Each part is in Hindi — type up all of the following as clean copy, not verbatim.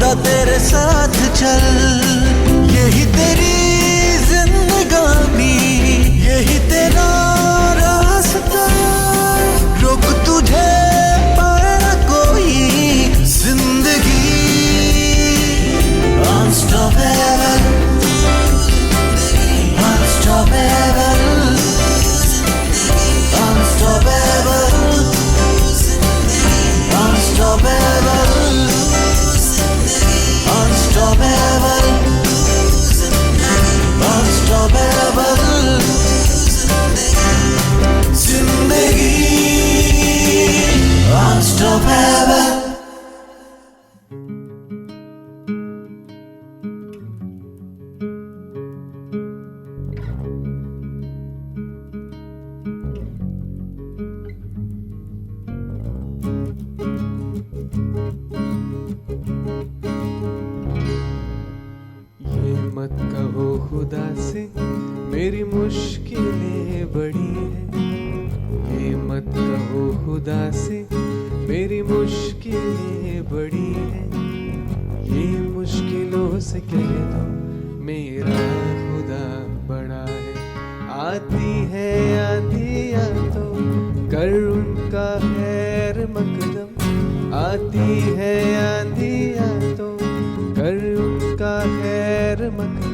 खुदा तेरे साथ चल, यही तेरी जिंदगानी, यही तेरा रास्ता, रोक तुझे पाए ना कोई, जिंदगी unstoppable, unstoppable, unstoppable, unstoppable, unstoppable, unstoppable, जिंदगी अनस्टॉपेबल। मत कहो खुदा से मेरी मुश्किलें बड़ी हैं, ये मत कहो खुदा से मेरी मुश्किलें बड़ी हैं, ये मुश्किलों से कह दो मेरा खुदा बड़ा है। आती है आंधियाँ तो कर उनका खैर मकदम, आती है आंधियाँ तो कर उनका खैर मकदम,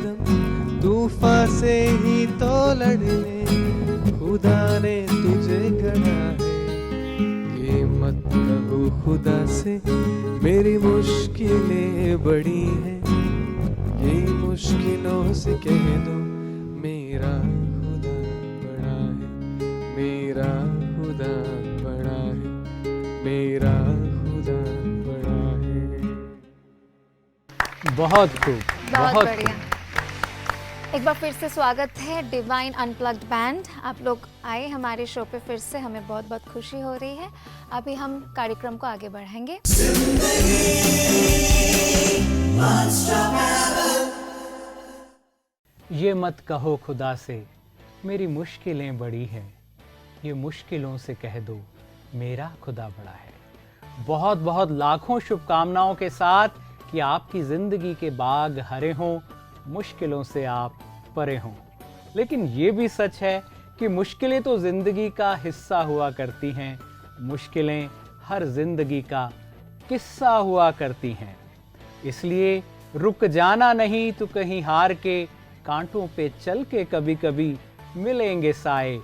तूफान से ही तो लड़ने खुदा ने तुझे गढ़ा है। ये मत कहो खुदा से मेरी मुश्किलें बड़ी हैं, ये मुश्किलों से कह दो मेरा खुदा बड़ा है, मेरा खुदा बड़ा है, मेरा खुदा बड़ा है। बहुत खूब, बहुत बढ़िया। एक बार फिर से स्वागत है डिवाइन अनप्लग्ड बैंड। आप लोग आए हमारे शो पे फिर से, हमें बहुत बहुत खुशी हो रही है। अभी हम कार्यक्रम को आगे बढ़ाएंगे। ये मत कहो खुदा से मेरी मुश्किलें बड़ी हैं, ये मुश्किलों से कह दो मेरा खुदा बड़ा है। बहुत बहुत लाखों शुभकामनाओं के साथ कि आपकी ज़िंदगी के बाग हरे हों, मुश्किलों से आप परे हों। लेकिन ये भी सच है कि मुश्किलें तो ज़िंदगी का हिस्सा हुआ करती हैं, मुश्किलें हर ज़िंदगी का किस्सा हुआ करती हैं। इसलिए रुक जाना नहीं तो कहीं हार के, कांटों पे चल के कभी कभी मिलेंगे साए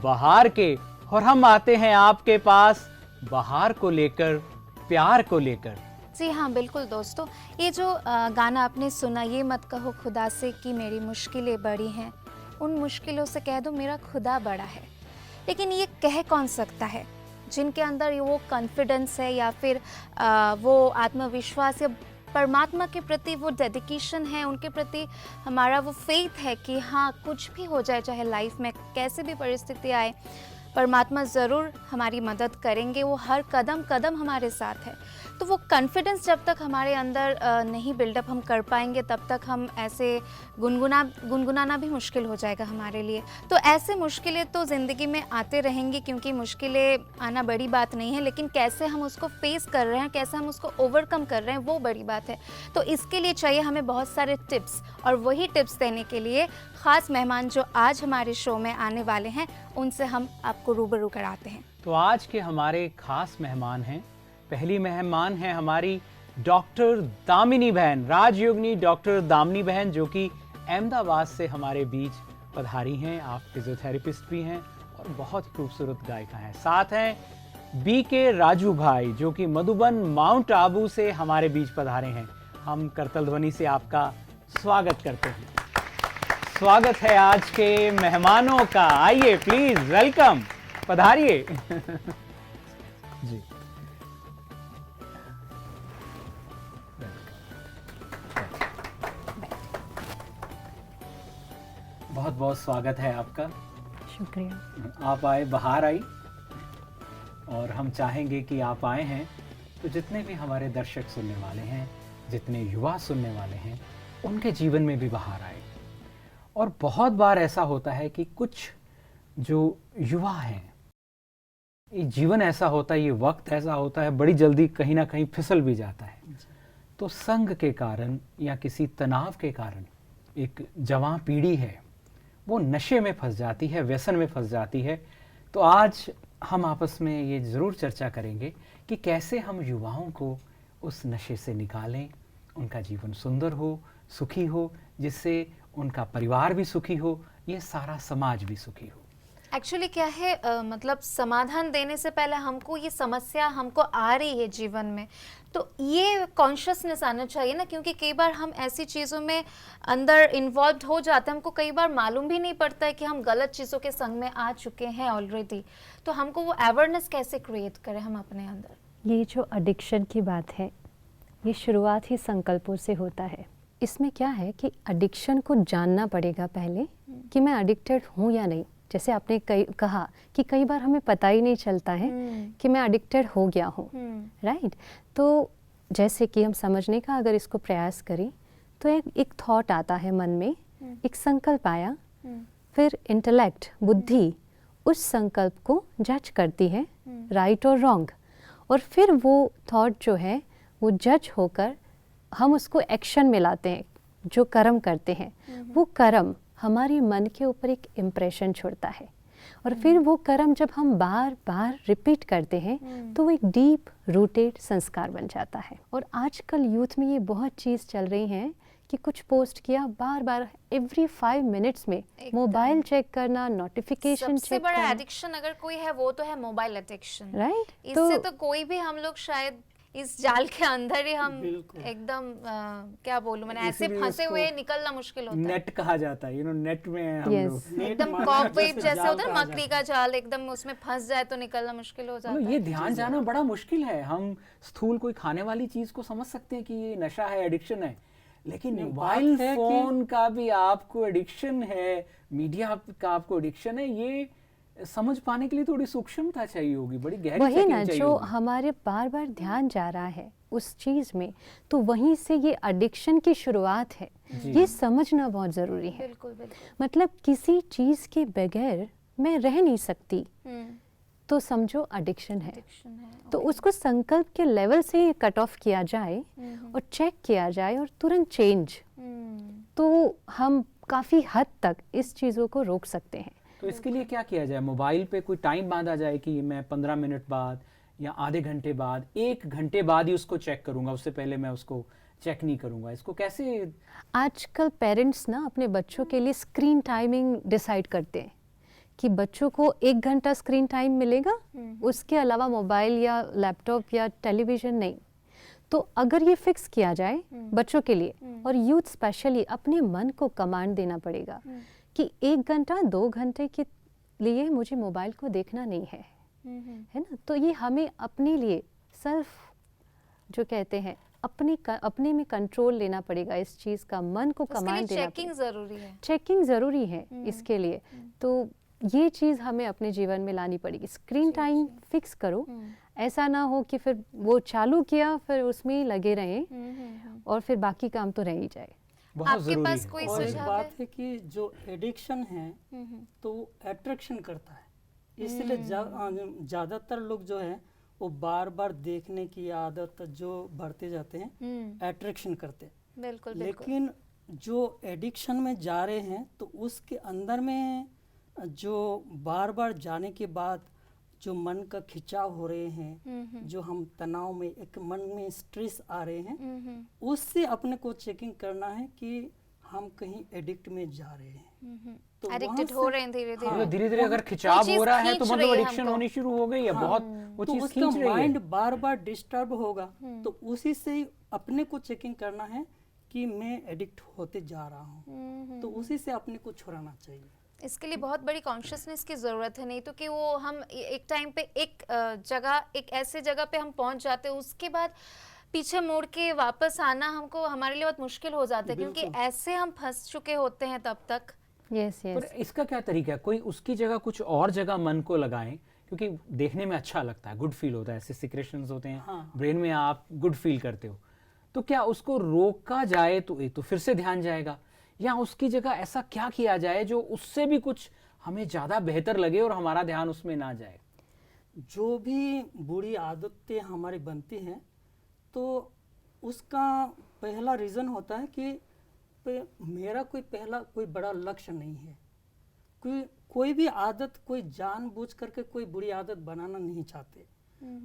बहार के। और हम आते हैं आपके पास बहार को लेकर, प्यार को लेकर। जी हाँ, बिल्कुल दोस्तों, ये जो गाना आपने सुना, ये मत कहो खुदा से कि मेरी मुश्किलें बड़ी हैं, उन मुश्किलों से कह दो मेरा खुदा बड़ा है। लेकिन ये कह कौन सकता है जिनके अंदर वो कॉन्फिडेंस है, या फिर वो आत्मविश्वास, या परमात्मा के प्रति वो डेडिकेशन है, उनके प्रति हमारा वो फेथ है कि हाँ, कुछ भी हो जाए, चाहे लाइफ में कैसे भी परिस्थिति आए, परमात्मा ज़रूर हमारी मदद करेंगे, वो हर कदम कदम हमारे साथ है। तो वो कॉन्फिडेंस जब तक हमारे अंदर नहीं बिल्डअप हम कर पाएंगे, तब तक हम ऐसे गुनगुनाना भी मुश्किल हो जाएगा हमारे लिए। तो ऐसे मुश्किलें तो ज़िंदगी में आते रहेंगी, क्योंकि मुश्किलें आना बड़ी बात नहीं है, लेकिन कैसे हम उसको फेस कर रहे हैं, कैसे हम उसको ओवरकम कर रहे हैं, वो बड़ी बात है। तो इसके लिए चाहिए हमें बहुत सारे टिप्स, और वही टिप्स देने के लिए ख़ास मेहमान जो आज हमारे शो में आने वाले हैं, उनसे हम आपको रूबरू कराते हैं। तो आज के हमारे खास मेहमान हैं, पहली मेहमान है हमारी डॉक्टर दामिनी बहन, राजयोगिनी डॉक्टर दामिनी बहन, जो कि अहमदाबाद से हमारे बीच पधारी हैं। आप फिजियोथेरेपिस्ट भी हैं और बहुत खूबसूरत गायिका हैं। साथ हैं बीके राजू भाई, जो कि मधुबन माउंट आबू से हमारे बीच पधारे हैं। हम करतल ध्वनि से आपका स्वागत करते हैं। स्वागत है आज के मेहमानों का। आइए प्लीज, वेलकम, पधारिए। जी, बहुत बहुत स्वागत है आपका। शुक्रिया। आप आए, बाहर आई, और हम चाहेंगे कि आप आए हैं तो जितने भी हमारे दर्शक सुनने वाले हैं, जितने युवा सुनने वाले हैं, उनके जीवन में भी बाहर आए। और बहुत बार ऐसा होता है कि कुछ जो युवा हैं, ये जीवन ऐसा होता है, ये वक्त ऐसा होता है, बड़ी जल्दी कहीं ना कहीं फिसल भी जाता है। तो संग के कारण या किसी तनाव के कारण एक जवान पीढ़ी है वो नशे में फंस जाती है, व्यसन में फंस जाती है। तो आज हम आपस में ये ज़रूर चर्चा करेंगे कि कैसे हम युवाओं को उस नशे से निकालें, उनका जीवन सुंदर हो, सुखी हो, जिससे उनका परिवार भी सुखी हो, ये सारा समाज भी सुखी हो। एक्चुअली क्या है मतलब समाधान देने से पहले हमको ये समस्या हमको आ रही है जीवन में, तो ये कॉन्शियसनेस आना चाहिए ना, क्योंकि कई बार हम ऐसी चीज़ों में अंदर इन्वॉल्व हो जाते हैं, हमको कई बार मालूम भी नहीं पड़ता है कि हम गलत चीज़ों के संग में आ चुके हैं ऑलरेडी। तो हमको वो अवेयरनेस कैसे क्रिएट करें हम अपने अंदर। ये जो एडिक्शन की बात है, ये शुरुआत ही संकल्पों से होता है। इसमें क्या है कि एडिक्शन को जानना पड़ेगा पहले कि मैं एडिक्टेड हूँ या नहीं। जैसे आपने कहा कि कई बार हमें पता ही नहीं चलता है कि मैं एडिक्टेड हो गया हूँ, राइट। तो जैसे कि हम समझने का अगर इसको प्रयास करें तो एक थॉट आता है मन में, एक संकल्प आया, फिर इंटेलेक्ट बुद्धि उस संकल्प को जज करती है राइट और रॉन्ग, और फिर वो थॉट जो है वो जज होकर हम उसको एक्शन में लाते हैं, जो कर्म करते हैं। वो कर्म हमारे मन के ऊपर एक इम्प्रेशन छोड़ता है, और फिर वो कर्म जब हम बार बार रिपीट करते हैं तो वो एक डीप रूटेड संस्कार बन जाता है। और आजकल यूथ में ये बहुत चीज़ चल रही है कि कुछ पोस्ट किया, बार बार एवरी 5 मिनट्स में मोबाइल चेक करना, नोटिफिकेशन सबसे चेक बड़ा करना, एडिक्शन अगर कोई है वो तो है मोबाइल एडिक्शन, राइट। इससे तो कोई भी हम लोग शायद इस जाल के अंदर ही हम एकदम क्या बोलूं मैंने, ऐसे इसीलिए फंसे उसको हुए निकलना मुश्किल होता है। नेट कहा जाता है, नेट में हम Yes. लोग एकदम कॉकवेव जैसे होता है मकड़ी का जाल, एकदम उसमें फंस जाए तो निकलना मुश्किल हो जाता ये है। ध्यान जाना बड़ा मुश्किल है। हम स्थूल कोई खाने वाली चीज को समझ सकते हैं कि ये नशा है, एडिक्शन है, लेकिन मोबाइल फोन का भी आपको एडिक्शन है, मीडिया का आपको एडिक्शन है, ये समझ पाने के लिए थोड़ी सूक्ष्मता चाहिए होगी, बड़ी गहरी वही चेकिंग ना चाहिए जो होगी। हमारे बार बार ध्यान जा रहा है उस चीज में, तो वहीं से ये एडिक्शन की शुरुआत है। ये समझना बहुत जरूरी है। बिल्कुल बिल्कुल। मतलब किसी चीज के बगैर मैं रह नहीं सकती, तो समझो एडिक्शन है। एडिक्शन है। तो उसको संकल्प के लेवल से कट ऑफ किया जाए और चेक किया जाए और तुरंत चेंज, तो हम काफी हद तक इस चीजों को रोक सकते हैं। तो इसके लिए क्या किया जाए? मोबाइल पे कोई टाइम बांधा जाए कि मैं 15 मिनट बाद या आधे घंटे बाद, 1 घंटे बाद ही उसको चेक करूंगा, उससे पहले मैं उसको चेक नहीं करूंगा। इसको कैसे? आजकल पेरेंट्स ना अपने बच्चों के लिए स्क्रीन टाइमिंग डिसाइड करते हैं कि बच्चों को 1 घंटा स्क्रीन टाइम मिलेगा, उसके अलावा मोबाइल या लैपटॉप या टेलीविज़न नहीं। तो अगर ये फिक्स किया जाए बच्चों के लिए, और यूथ स्पेशली अपने मन को कमांड देना पड़ेगा कि 1 घंटा 2 घंटे के लिए मुझे मोबाइल को देखना नहीं है, है ना। तो ये हमें अपने लिए सेल्फ जो कहते हैं अपने में कंट्रोल लेना पड़ेगा, इस चीज़ का मन को कमांड देना चेकिंग जरूरी है। चेकिंग ज़रूरी है इसके लिए। तो ये चीज़ हमें अपने जीवन में लानी पड़ेगी। स्क्रीन टाइम फिक्स करो, ऐसा ना हो कि फिर वो चालू किया फिर उसमें ही लगे रहें और फिर बाकी काम तो रह ही जाए। बहुत आपके जरूरी पास है। कोई और एक सुझाव बात है कि जो एडिक्शन है तो अट्रैक्शन करता है, इसलिए ज़्यादातर लोग जो है वो बार बार देखने की आदत जो बढ़ते जाते हैं, अट्रैक्शन करते हैं। बिल्कुल बिल्कुल। लेकिन जो एडिक्शन में जा रहे हैं तो उसके अंदर में जो बार बार जाने के बाद जो मन का खिंचाव हो रहे हैं, जो हम तनाव में एक मन में स्ट्रेस आ रहे हैं, उससे अपने को चेकिंग करना है कि हम कहीं एडिक्ट में जा रहे हैं। तो एडिक्टेड हो रहे हैं धीरे धीरे। मतलब धीरे धीरे अगर खिंचाव चीज़ हो रहा है तो खींच मतलब रही है एडिक्शन हमको। होनी शुरू हो गई है। बहुत वो तो चीज उसका खींच रही माइंड है। बार बार डिस्टर्ब होगा, तो उसी से ही अपने को चेकिंग करना है कि मैं एडिक्ट होते जा रहा हूँ, तो उसी से अपने को छुड़ाना चाहिए। इसके लिए बहुत बड़ी कॉन्शियसनेस की ज़रूरत है, नहीं तो कि वो हम एक टाइम पे एक जगह, एक ऐसे जगह पे हम पहुंच जाते हैं, उसके बाद पीछे मुड़ के वापस आना हमको हमारे लिए बहुत मुश्किल हो जाता है, क्योंकि ऐसे हम फंस चुके होते हैं तब तक। यस पर यस। इसका क्या तरीका है? कोई उसकी जगह कुछ और जगह मन को लगाएं, क्योंकि देखने में अच्छा लगता है, गुड फील होता है, ऐसे सिक्रेशंस होते हैं ब्रेन में, आप गुड फील करते हो। तो क्या उसको रोका जाए तो एक तो फिर से ध्यान जाएगा, या उसकी जगह ऐसा क्या किया जाए जो उससे भी कुछ हमें ज्यादा बेहतर लगे और हमारा ध्यान उसमें ना जाए? जो भी बुरी आदतें हमारी बनती हैं तो उसका पहला रीज़न होता है कि मेरा कोई बड़ा लक्ष्य नहीं है। कोई भी आदत कोई जानबूझ करके कोई बुरी आदत बनाना नहीं चाहते।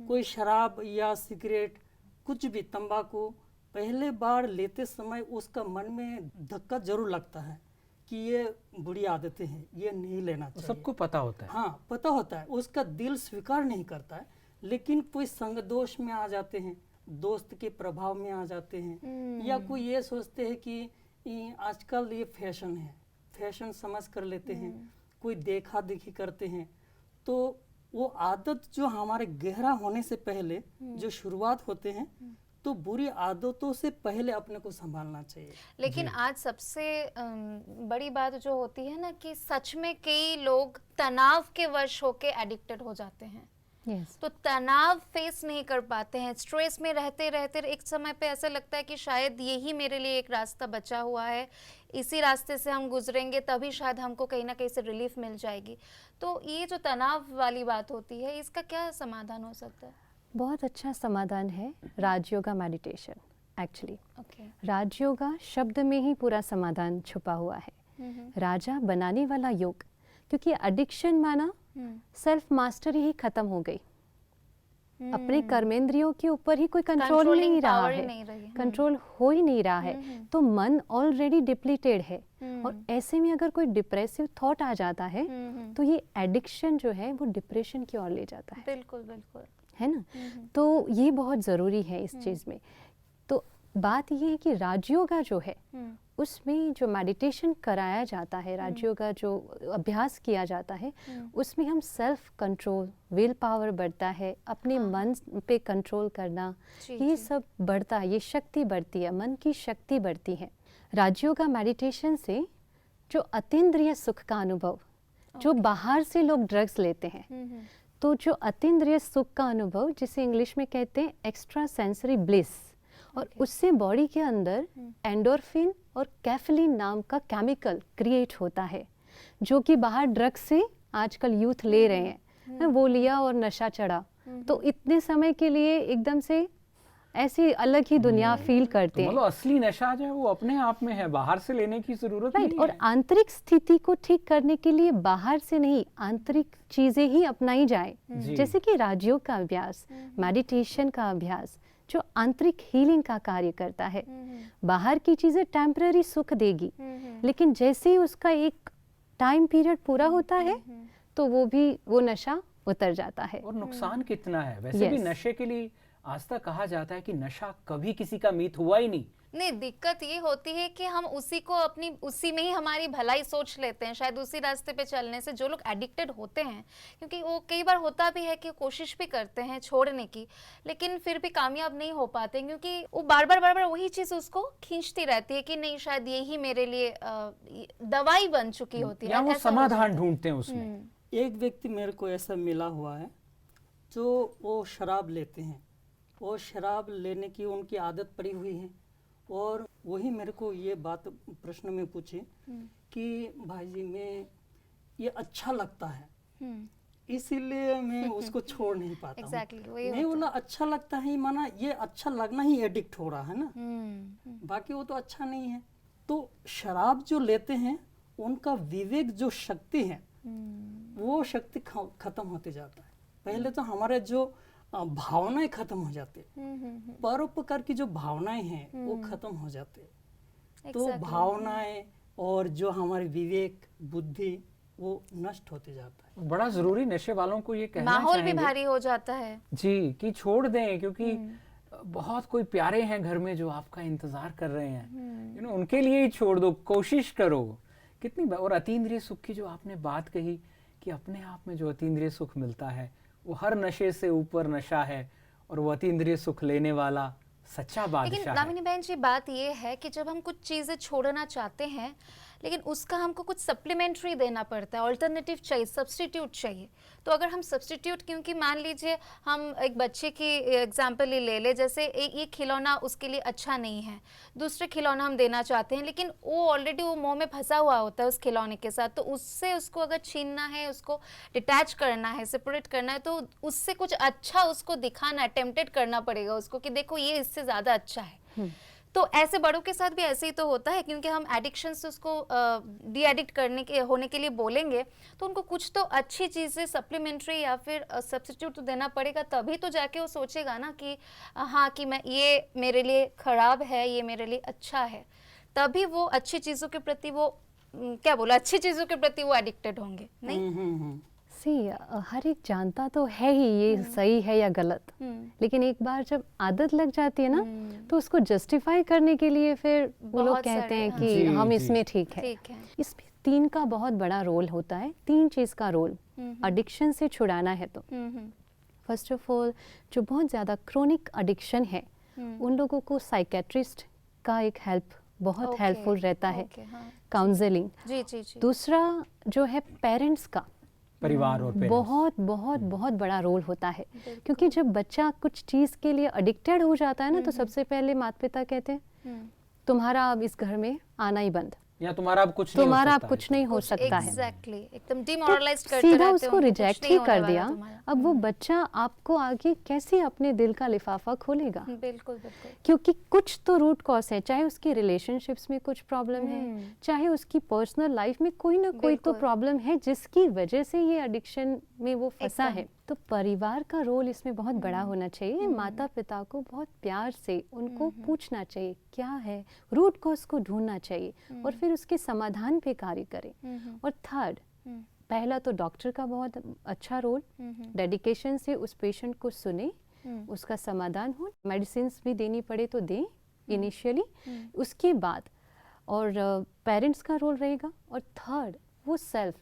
कोई शराब या सिगरेट, कुछ भी, तंबाकू, पहले बार लेते समय उसका मन में धक्का जरूर लगता है कि ये बुरी आदतें हैं, ये नहीं लेना चाहिए। सबको पता होता है। हाँ, पता होता है, उसका दिल स्वीकार नहीं करता है, लेकिन कोई संग दोष में आ जाते हैं, दोस्त के प्रभाव में आ जाते हैं, या कोई ये सोचते हैं कि आजकल ये फैशन है, फैशन समझ कर लेते हैं, कोई देखा देखी करते हैं। तो वो आदत जो हमारे गहरा होने से पहले जो शुरुआत होते हैं, तो बुरी आदतों से पहले अपने को संभालना चाहिए। लेकिन आज सबसे बड़ी बात जो होती है ना कि सच में कई लोग तनाव के वश होके एडिक्टेड हो जाते हैं। Yes. तो तनाव फेस नहीं कर पाते हैं, स्ट्रेस में रहते रहते एक समय पे ऐसा लगता है कि शायद यही मेरे लिए एक रास्ता बचा हुआ है, इसी रास्ते से हम गुजरेंगे तभी शायद हमको कहीं ना कहीं से रिलीफ मिल जाएगी। तो ये जो तनाव वाली बात होती है, इसका क्या समाधान हो सकता है? बहुत अच्छा समाधान है Rajyoga meditation. Actually okay. Rajyoga शब्द में ही पूरा समाधान छुपा हुआ है। राजा बनाने वाला योग, क्योंकि एडिक्शन माना सेल्फ मास्टरी ही खत्म हो गई। अपने कर्मेंद्रियों के ऊपर ही कोई कंट्रोल नहीं रहा है, कंट्रोल हो ही नहीं रहा है, तो मन ऑलरेडी डिप्लीटेड है। और ऐसे में अगर कोई डिप्रेसिव थॉट आ जाता है तो ये एडिक्शन जो है वो डिप्रेशन की ओर ले जाता है। बिल्कुल बिल्कुल, है ना। तो ये बहुत ज़रूरी है इस चीज़ में। तो बात ये है कि राजयोगा जो है उसमें जो मेडिटेशन कराया जाता है, राजयोगा जो अभ्यास किया जाता है, उसमें हम सेल्फ कंट्रोल, विल पावर बढ़ता है, अपने मन पे कंट्रोल करना, ये सब बढ़ता है, ये शक्ति बढ़ती है, मन की शक्ति बढ़ती है। राजयोगा मेडिटेशन से जो अतीन्द्रिय सुख का अनुभव, जो बाहर से लोग ड्रग्स लेते हैं, तो जो अतीन्द्रिय सुख का अनुभव जिसे इंग्लिश में कहते हैं एक्स्ट्रा सेंसरी ब्लिस, और उससे बॉडी के अंदर एंडोर्फिन और कैफीन नाम का केमिकल क्रिएट होता है, जो कि बाहर ड्रग्स से आजकल यूथ ले रहे हैं। वो लिया और नशा चढ़ा, तो इतने समय के लिए एकदम से ऐसी अलग ही दुनिया फील करते हैं। मतलब असली नशा जो है वो अपने आप में है, बाहर से लेने की जरूरत नहीं है। और आंतरिक स्थिति को ठीक करने के लिए बाहर से नहीं, आंतरिक चीजें ही अपनाई जाए, जैसे कि राजयोग का अभ्यास, मेडिटेशन का अभ्यास, जो आंतरिक हीलिंग का कार्य करता है। बाहर की चीजें टेम्पररी सुख देगी, लेकिन जैसे ही उसका एक टाइम पीरियड पूरा होता है तो वो नशा उतर जाता है। और नुकसान कितना है वैसे भी नशे के लिए। आज तक कहा जाता है कि नशा कभी किसी का मीत हुआ ही नहीं। दिक्कत ये होती है कि हम उसी में ही हमारी भलाई सोच लेते हैं, शायद उसी रास्ते पे चलने से जो लोग एडिक्टेड होते हैं, क्योंकि वो कई बार होता भी है कि कोशिश भी करते हैं छोड़ने की, लेकिन फिर भी कामयाब नहीं हो पाते, क्योंकि वो बार बार वही चीज उसको खींचती रहती है कि नहीं शायद यही मेरे लिए दवाई बन चुकी होती है, या वो समाधान ढूंढते हैं उसमें। एक व्यक्ति मेरे को ऐसा मिला हुआ है जो वो शराब लेते हैं, और शराब लेने की उनकी आदत पड़ी हुई है, और वही मेरे को ये बात प्रश्न में पूछे कि भाई जी मैं ये अच्छा लगता है, इसीलिए मैं उसको छोड़ नहीं पाता हूँ। मैं बोला अच्छा लगता है, माना ये अच्छा लगना ही एडिक्ट हो रहा है ना, बाकी वो तो अच्छा नहीं है। तो शराब जो लेते हैं उनका विवेक जो शक्ति है वो शक्ति खत्म होते जाता है। पहले तो हमारे जो भावनाएं खत्म हो जाते, परोपकार की जो भावनाएं हैं वो खत्म हो जाते। तो भावनाएं और जो हमारे विवेक, बुद्धि, वो नष्ट होते जाता है। बड़ा जरूरी नशे वालों को ये कहना माहौल चाहेंगे भी भारी हो जाता है जी, कि छोड़ दें, क्योंकि बहुत कोई प्यारे हैं घर में जो आपका इंतजार कर रहे हैं, उनके लिए ही छोड़ दो, कोशिश करो। कितनी और अतीन्द्रिय सुख की जो आपने बात कही कि अपने आप में जो अतीन्द्रिय सुख मिलता है वो हर नशे से ऊपर नशा है, और वो अतीन्द्रिय सुख लेने वाला सच्चा बादशाह है। लेकिन दामिनी बहन जी बात ये है कि जब हम कुछ चीजें छोड़ना चाहते हैं, लेकिन उसका हमको कुछ सप्लीमेंट्री देना पड़ता है, ऑल्टरनेटिव चाहिए, सब्स्टिट्यूट चाहिए। तो अगर हम सब्स्टिट्यूट, क्योंकि मान लीजिए हम एक बच्चे की एग्जांपल ही ले ले, जैसे एक खिलौना उसके लिए अच्छा नहीं है, दूसरे खिलौना हम देना चाहते हैं, लेकिन वो ऑलरेडी वो मोह में फंसा हुआ होता है उस खिलौने के साथ, तो उससे उसको अगर छीनना है, उसको डिटैच करना है, सेपरेट करना है, तो उससे कुछ अच्छा उसको दिखाना है, टेम्पटेड करना पड़ेगा उसको कि देखो ये इससे ज़्यादा अच्छा है। तो ऐसे बड़ों के साथ भी ऐसे ही तो होता है, क्योंकि हम एडिक्शन से उसको डी एडिक्ट होने के लिए बोलेंगे तो उनको कुछ तो अच्छी चीज़ें सप्लीमेंट्री या फिर सब्स्टिट्यूट तो देना पड़ेगा, तभी तो जाके वो सोचेगा ना कि हाँ कि मैं ये मेरे लिए खराब है, ये मेरे लिए अच्छा है, तभी वो अच्छी चीज़ों के प्रति वो क्या बोला, अच्छी चीज़ों के प्रति वो एडिक्टेड होंगे। नहीं सी हर एक जानता तो है ही ये सही है या गलत, लेकिन एक बार जब आदत लग जाती है ना तो उसको जस्टिफाई करने के लिए फिर वो लोग बहुत कहते सारे, हैं हाँ। कि जी, हम जी। इसमें ठीक है। ठीक है। इसमें 3 का बहुत बड़ा रोल होता है, 3 चीज़ का रोल एडिक्शन से छुड़ाना है तो फर्स्ट ऑफ ऑल जो बहुत ज़्यादा क्रोनिक एडिक्शन है उन लोगों को साइकेट्रिस्ट का एक हेल्प बहुत ओके, हेल्पफुल रहता है, ओके, हाँ। काउंसलिंग। जी जी जी। दूसरा जो है पेरेंट्स का परिवार और पेरेंट्स। बहुत बहुत बहुत बड़ा रोल होता है, क्योंकि जब बच्चा कुछ चीज़ के लिए एडिक्टेड हो जाता है ना तो सबसे पहले माता पिता कहते हैं तुम्हारा अब इस घर में आना ही बंद, या तुम्हारा अब कुछ नहीं हो तुम्हारा अब सकता कुछ है। नहीं हो सकता है। एग्जैक्टली, एकदम तो डिमोरलाइज करते सीधा रहते उसको हो, रिजेक्ट कुछ ही नहीं होने कर वाला दिया। तुम्हारा। अब वो बच्चा आपको आगे कैसे अपने दिल का लिफाफा खोलेगा? बिल्कुल बिल्कुल। क्योंकि कुछ तो रूट कॉज है, चाहे उसकी रिलेशनशिप्स में कुछ प्रॉब्लम है, चाहे उसकी पर्सनल लाइफ में कोई ना कोई तो बिल्कुल। प्रॉब्लम है जिसकी वजह से ये एडिक्शन में वो फंसा एकदम। है। तो परिवार का रोल इसमें बहुत बड़ा होना चाहिए। माता पिता को बहुत प्यार से उनको पूछना चाहिए क्या है, रूट कॉज को ढूंढना चाहिए और फिर उसके समाधान पे कार्य करें। और थर्ड, पहला तो डॉक्टर का बहुत अच्छा रोल, डेडिकेशन से उस पेशेंट को सुने, उसका समाधान हो, मेडिसिन भी देनी पड़े तो दें इनिशियली, उसके बाद और पेरेंट्स का रोल रहेगा। और थर्ड वो सेल्फ,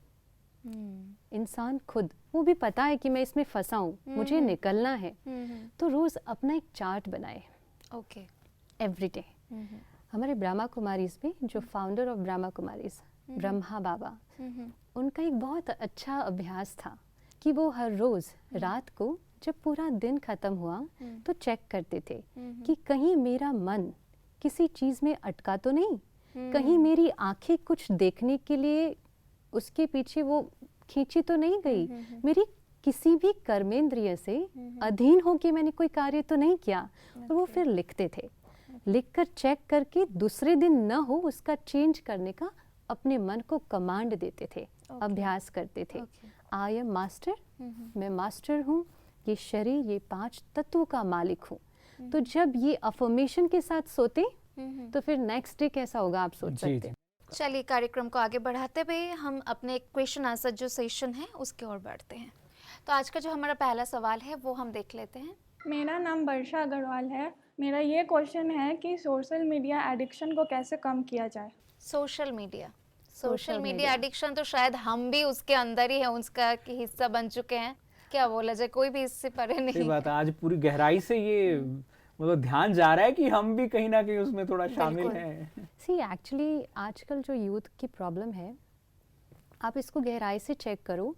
इंसान खुद, वो भी पता है कि मैं इसमें फंसा हूँ, मुझे निकलना है, तो रोज अपना एक चार्ट बनाए ओके। एवरीडे। हमारे ब्रह्मा कुमारीज में जो फाउंडर ऑफ ब्रह्मा कुमारीज ब्रह्मा बाबा, उनका एक बहुत अच्छा अभ्यास था कि वो हर रोज रात को जब पूरा दिन खत्म हुआ तो चेक करते थे कि कहीं मेरा मन किसी चीज में अटका तो नहीं, कहीं मेरी आंखें कुछ देखने के लिए उसके पीछे वो खींची तो नहीं गई, मेरी किसी भी कर्मेंद्रिय से अधीन होके मैंने कोई कार्य तो नहीं किया। और वो फिर लिखते थे, लिखकर चेक करके दूसरे दिन न हो उसका चेंज करने का अपने मन को कमांड देते थे, अभ्यास करते थे। आई एम मास्टर, मैं मास्टर हूँ, ये शरीर ये 5 तत्वों का मालिक हूँ। तो जब ये अफर्मेशन के साथ सोते तो फिर नेक्स्ट डे कैसा होगा आप सोच सकते हैं। चलिए कार्यक्रम को आगे बढ़ाते हुए हम अपने क्वेश्चन आंसर जो सेशन है उसकी ओर बढ़ते हैं। तो आज का जो हमारा पहला सवाल है वो हम देख लेते हैं। मेरा नाम वर्षा अग्रवाल है। मेरा ये क्वेश्चन है कि सोशल मीडिया एडिक्शन को कैसे कम किया जाए। सोशल मीडिया एडिक्शन तो शायद हम भी उसके अंदर ही है, उसका हिस्सा बन चुके हैं, क्या बोला जाए, कोई भी इससे परे नहीं सही बात है। आज पूरी गहराई से ये मतलब ध्यान जा रहा है कि हम भी कहीं ना कहीं उसमें थोड़ा शामिल हैं। सी एक्चुअली आजकल जो यूथ की प्रॉब्लम है, आप इसको गहराई से चेक करो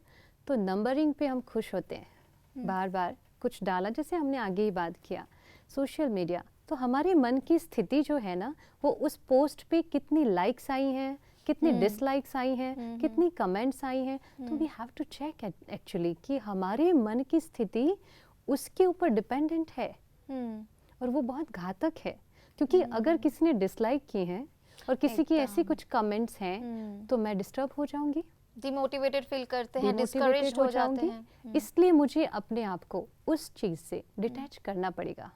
तो नंबरिंग पे हम खुश होते हैं, बार बार कुछ डाला, जैसे हमने आगे ही बात किया सोशल मीडिया, तो हमारे मन की स्थिति जो है ना वो उस पोस्ट पे कितनी लाइक्स आई हैं, कितनी डिसलाइक्स आई हैं, कितनी कमेंट्स आई हैं, तो we have to check actually कि हमारे मन की स्थिति उसके ऊपर डिपेंडेंट है। और वो बहुत घातक है, क्योंकि अगर किसी ने डिसलाइक किए हैं और किसी की ऐसी कुछ कमेंट्स हैं तो मैं डिस्टर्ब हो जाऊंगी, डिमोटिवेटेड फील करते हैं, डिमोटिवेटेड डिस्करेज्ड हो हो जाते जाऊंगी। हैं। इसलिए मुझे अपने आप को उस चीज से डिटैच करना पड़ेगा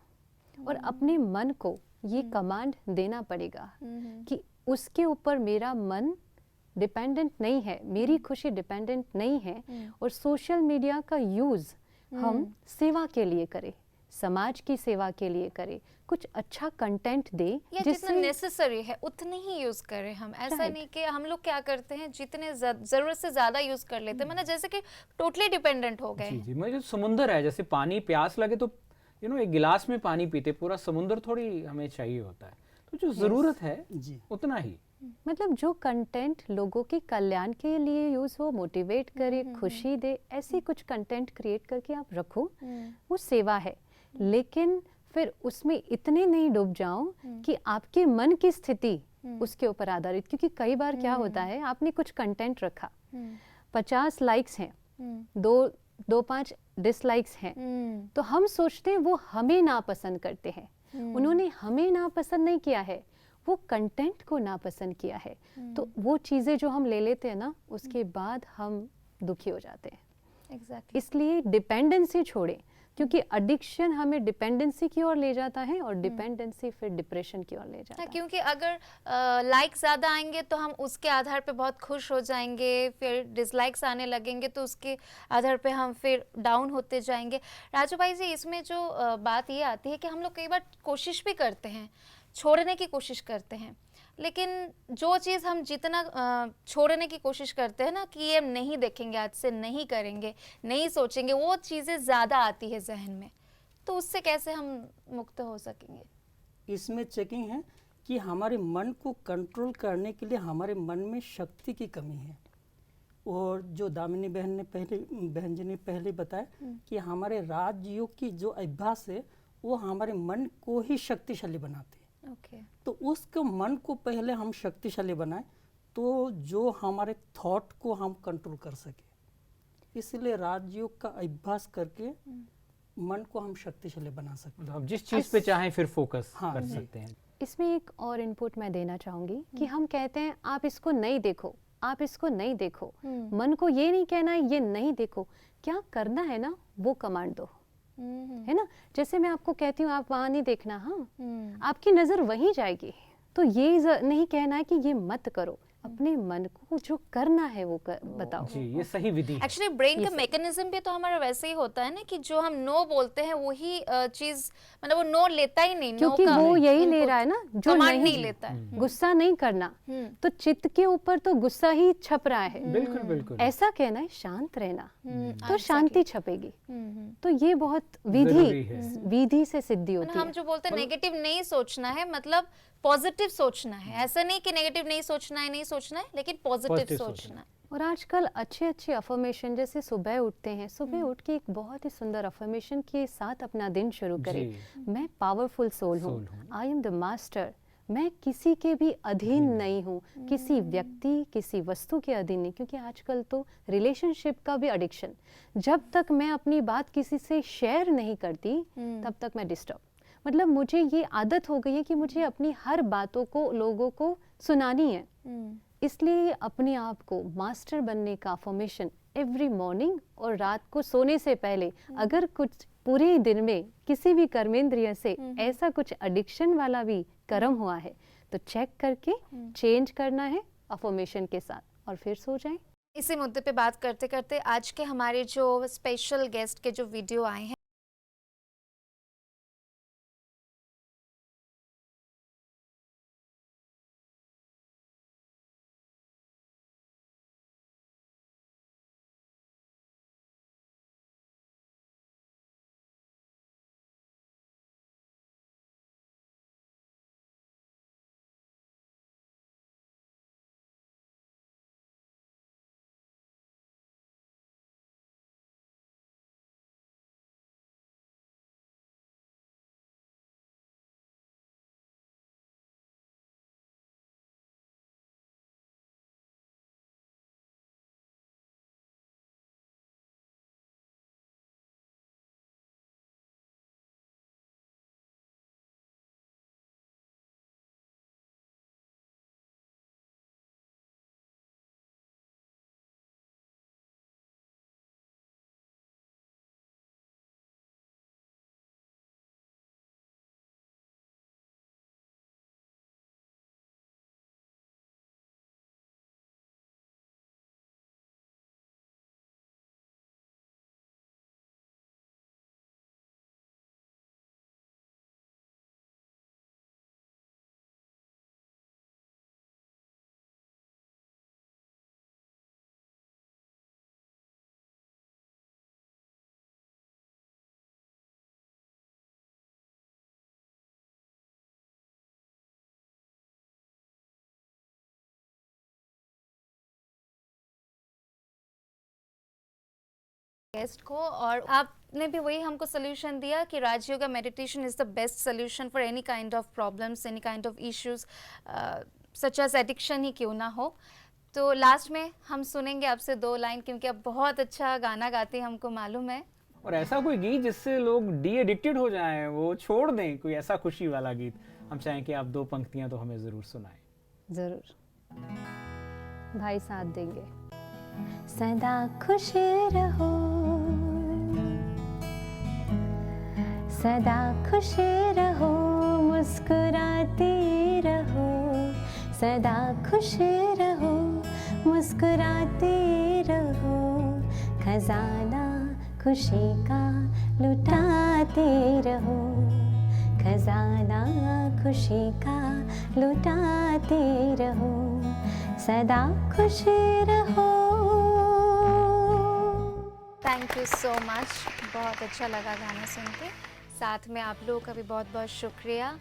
और अपने मन को ये कमांड देना पड़ेगा कि उसके ऊपर मेरा मन डिपेंडेंट नहीं है, मेरी खुशी डिपेंडेंट नहीं है। और सोशल मीडिया का यूज हम सेवा के लिए करें, समाज की सेवा के लिए करें, कुछ अच्छा कंटेंट दे या जितना नेसेसरी है उतने ही यूज करें हम। ऐसा नहीं कि हम लोग क्या करते हैं जितने जरूरत से ज्यादा यूज कर लेते हैं, मतलब जैसे कि टोटली डिपेंडेंट हो गए। जी मुझे समुंदर है, जैसे पानी प्यास लगे तो एक गिलास में पानी पीते, पूरा समुंदर थोड़ी हमें चाहिए होता है। तो जो जरूरत है उतना ही, मतलब जो कंटेंट लोगों के कल्याण के लिए यूज हो, मोटिवेट करे, खुशी दे, ऐसे कुछ कंटेंट क्रिएट करके आप रखो, वो सेवा है। लेकिन फिर उसमें इतने नहीं डूब जाओ कि आपके मन की स्थिति उसके ऊपर आधारित, क्योंकि कई बार क्या होता है, आपने कुछ कंटेंट रखा, 50 लाइक्स हैं, 2-5 डिसलाइक्स हैं, तो हम सोचते हैं वो हमें नापसंद करते हैं, उन्होंने हमें नापसंद नहीं किया है, वो कंटेंट को नापसंद किया है। तो वो चीज़ें जो हम ले लेते हैं ना, उसके बाद हम दुखी हो जाते हैं। एग्जैक्टली। इसलिए डिपेंडेंसी छोड़ें, क्योंकि एडिक्शन हमें डिपेंडेंसी की ओर ले जाता है और डिपेंडेंसी फिर डिप्रेशन की ओर ले जाता है। क्योंकि अगर लाइक ज़्यादा आएंगे तो हम उसके आधार पे बहुत खुश हो जाएंगे, फिर डिसलाइक्स आने लगेंगे तो उसके आधार पे हम फिर डाउन होते जाएंगे। राजू भाई जी, इसमें जो बात ये आती है कि हम लोग कई बार कोशिश भी करते हैं, छोड़ने की कोशिश करते हैं, लेकिन जो चीज़ हम जितना छोड़ने की कोशिश करते हैं ना कि ये हम नहीं देखेंगे, आज से नहीं करेंगे, नहीं सोचेंगे, वो चीज़ें ज़्यादा आती है जहन में, तो उससे कैसे हम मुक्त हो सकेंगे? इसमें चेकिंग है कि हमारे मन को कंट्रोल करने के लिए हमारे मन में शक्ति की कमी है। और जो दामिनी बहन जी ने पहले बताया कि हमारे राजयोग की जो अभ्यास है वो हमारे मन को ही शक्तिशाली बनाते हैं। ओके। तो उसके मन को पहले हम शक्तिशाली बनाएं तो जो हमारे थॉट को हम कंट्रोल कर सके। इसलिए राजयोग का अभ्यास करके मन को हम शक्तिशाली बना सकते हैं। हम जिस चीज़ पे चाहें फिर फोकस हाँ कर जी। सकते हैं। इसमें एक और इनपुट मैं देना चाहूँगी कि हम कहते हैं आप इसको नहीं देखो, आप इसको नहीं देखो, मन को ये नहीं कहना है ये नहीं देखो, क्या करना है ना वो कमांड दो, है ना। जैसे मैं आपको कहती हूँ आप वहाँ नहीं देखना, हाँ आपकी नज़र वहीं जाएगी। तो ये नहीं कहना है कि ये मत करो, अपने मन को जो करना है वो बताओ। जी, ये सही विधि है। एक्चुअली ब्रेन का मैकेनिज्म भी तो हमारा वैसे ही होता है ना कि जो हम नो बोलते हैं वही चीज, मतलब वो नो लेता ही नहीं, क्योंकि वो यही ले रहा है ना जो कमांड नहीं लेता है। गुस्सा नहीं करना, तो चित्त के ऊपर तो गुस्सा ही छप रहा है। बिल्कुल बिल्कुल। ऐसा कहना है शांत रहना, तो exactly। शांति छपेगी। तो ये बहुत जरूरी है। विधि से सिद्धि होती हम है। जो बोलते हैं नेगेटिव नहीं सोचना है, मतलब पॉजिटिव सोचना है। ऐसा नहीं कि नेगेटिव नहीं सोचना है, लेकिन पॉजिटिव Positive सोचना है। और आजकल अच्छे अच्छे अफर्मेशन, जैसे सुबह उठते हैं, सुबह उठ के एक बहुत ही सुंदर अफर्मेशन के साथ अपना दिन शुरू करें। मैं पावरफुल सोल हूँ, आई एम द मास्टर, मैं किसी के भी अधीन नहीं हूँ, किसी व्यक्ति किसी वस्तु के अधीन नहीं। क्योंकि आजकल तो रिलेशनशिप का भी एडिक्शन, जब तक मैं अपनी बात किसी से शेयर नहीं करती तब तक मैं डिस्टर्ब, मतलब मुझे ये आदत हो गई है कि मुझे अपनी हर बातों को लोगों को सुनानी है। इसलिए अपने आप को मास्टर बनने का अफर्मेशन एवरी मॉर्निंग और रात को सोने से पहले, अगर कुछ पूरे दिन में किसी भी कर्मेंद्रिय से ऐसा कुछ एडिक्शन वाला भी कर्म हुआ है तो चेक करके चेंज करना है अफर्मेशन के साथ और फिर सो जाएं। इसी मुद्दे पे बात करते करते आज के हमारे जो स्पेशल गेस्ट के जो वीडियो आए हैं, गेस्ट को, और आपने भी वही हमको सोल्यूशन दिया कि Rajyoga meditation is the best solution for any kind of problems, any kind of issues such as addiction ही क्यों ना हो। तो लास्ट में हम सुनेंगे आपसे 2 लाइन, क्योंकि आप बहुत अच्छा गाना गाते हैं हमको मालूम है। और ऐसा कोई गीत जिससे लोग डी एडिक्टेड हो जाएं, वो छोड़ दें, कोई ऐसा खुशी वाला गीत हम चाहें कि आप 2 पंक्तियां तो हमें जरूर सुनाएं। जरूर, भाई साथ देंगे। सदा खुश रहो, सदा खुश रहो, मुस्कुराते रहो, सदा खुश रहो, मुस्कुराते रहो, खजाना खुशी का लुटाते रहो, खजाना खुशी का लुटाते रहो, सदा खुश रहो। थैंक यू सो मच, बहुत अच्छा लगा गाना सुन के। साथ में आप लोगों का भी बहुत बहुत शुक्रिया,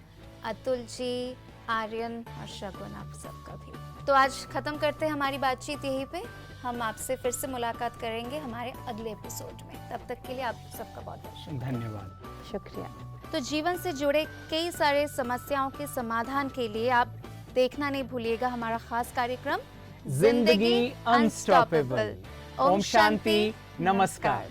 अतुल जी, आर्यन और शगुन, आप सबका भी। तो आज ख़त्म करते हैं हमारी बातचीत यहीं पे। हम आपसे फिर से मुलाकात करेंगे हमारे अगले एपिसोड में। तब तक के लिए आप सबका बहुत बहुत शुक्रिया। धन्यवाद। शुक्रिया। तो जीवन से जुड़े कई सारे समस्याओं के समाधान के लिए आप देखना नहीं भूलिएगा हमारा खास कार्यक्रम जिंदगी अनस्टॉपेबल। ओम शांति, नमस्कार।